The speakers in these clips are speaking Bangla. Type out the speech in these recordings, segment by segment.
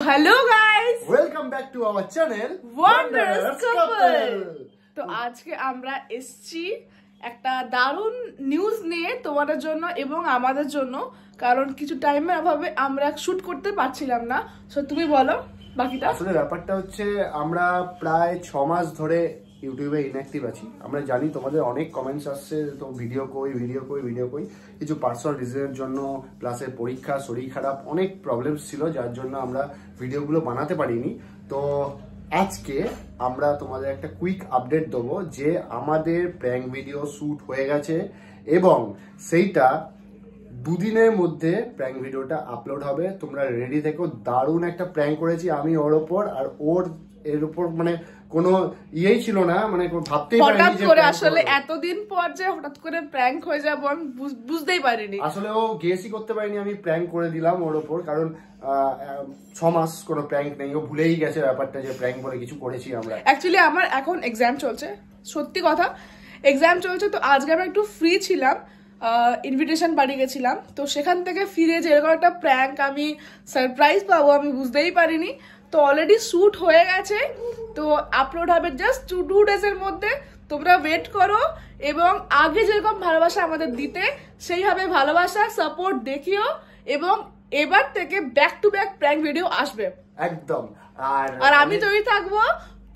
Hello guys, welcome back to our channel wondrous couple. তো আজকে আমরা এসেছি একটা দারুণ নিউজ নিয়ে তোমাদের জন্য এবং আমাদের জন্য, কারণ কিছু টাইমের অভাবে আমরা শুট করতে পারছিলাম না। সো তুমি বলো বাকিটা। আসলে ব্যাপারটা হচ্ছে আমরা প্রায় 6 মাস ধরে ইউটিউবে ইনঅ্যাক্টিভ আছি। আমরা জানি তোমাদের অনেক কমেন্টস আসছে, তো ভিডিও কই। কিছু পার্সোনাল রিজনের জন্য, প্লাসের পরীক্ষা, শরীর খারাপ, অনেক প্রবলেমস ছিল, যার জন্য আমরা ভিডিওগুলো বানাতে পারিনি। তো আজকে আমরা তোমাদের একটা কুইক আপডেট দেবো যে আমাদের প্র্যাঙ্ক ভিডিও শ্যুট হয়ে গেছে এবং সেইটা দুদিনের মধ্যে প্র্যাঙ্ক ভিডিওটা আপলোড হবে। তোমরা রেডি থেকো। দারুণ একটা প্র্যাঙ্ক করেছি আমি ওর ওপর, আর ওর এর উপর মানে কোনো ইয়েই ছিল না, মানে ভাবতেই পারিনি হঠাৎ করে আসলে এতদিন পর যে হঠাৎ করে প্র্যাঙ্ক হয়ে যাবো আমি বুঝতেই পারিনি। আসলে ও গেসই করতে পারিনি আমি প্র্যাঙ্ক করে দিলাম ওর ওপর, কারণ 6 মাস কোনো প্র্যাঙ্ক নেই, ও ভুলেই গেছে ব্যাপারটা যে প্র্যাঙ্ক বলে কিছু করেছি আমরা। অ্যাকচুয়ালি আমার এখন এক্সাম চলছে, সত্যি কথা এক্সাম চলছে, তো আজকে আমরা একটু ফ্রি ছিলাম, ইনভিটেশন বাড়ি গেছিলাম, তো সেখান থেকে ফিরে যে এরকম একটা প্র্যাঙ্ক আমি সারপ্রাইজ পাবো আমি বুঝতেই পারিনি। তো অলরেডি শ্যুট হয়ে গেছে, তো আপলোড হবে জাস্ট 2 ডেজের মধ্যে। তোমরা ওয়েট করো এবং আগে যেরকম ভালোবাসা আমাদের দিতে সেইভাবে ভালোবাসা সাপোর্ট দেখিও, এবং এবার থেকে back to back prank video আসবে একদম। আর আমি তৈরি থাকবো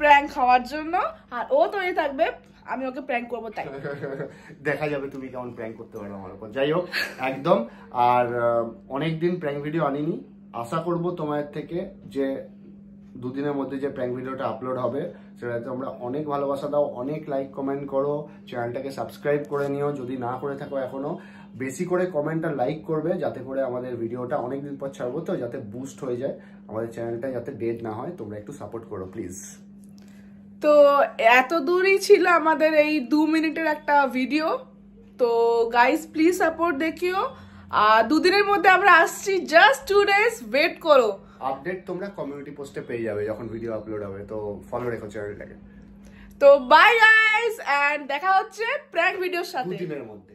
প্র্যাঙ্ক খাওয়ার জন্য, আর ও তৈরি থাকবে আমি ওকে প্র্যাঙ্ক করবো, তাই দেখা যাবে তুমি কেমন প্র্যাঙ্ক করতে পারো আমার উপর। যাই হোক, একদম। আর অনেকদিন প্র্যাঙ্ক ভিডিও আনিনি, আশা করব তোমাদের থেকে যে দুদিনের মধ্যে যে প্র্যাঙ্ক ভিডিওটা আপলোড হবে সেটাতে তোমরা অনেক ভালোবাসা দাও, অনেক লাইক কমেন্ট করো, চ্যানেলটাকে সাবস্ক্রাইব করে নিও যদি না করে থাকো এখনো। বেশি করে কমেন্ট আর লাইক করবে, যাতে করে আমাদের ভিডিওটা অনেকদিন পর ছাড়বো তো যাতে বুস্ট হয়ে যায়, আমাদের চ্যানেলটা যাতে ডেড না হয়। তোমরা একটু সাপোর্ট করো প্লিজ। তো এত দূরই ছিল আমাদের এই 2 মিনিটের একটা ভিডিও। তো গাইস প্লিজ সাপোর্ট দেখিও, আর দুদিনের মধ্যে আমরা আসছি, জাস্ট 2 ডেজ ওয়েট করো। আপডেট তোমরা কমিউনিটি পোস্টে পেয়ে যাবে যখন ভিডিও আপলোড হবে, তো ফলো রেখো চ্যানেলটাকে। তো বাই গাইস, এন্ড দেখা হচ্ছে প্র্যাঙ্ক ভিডিওর সাথে 2 দিনের মধ্যে।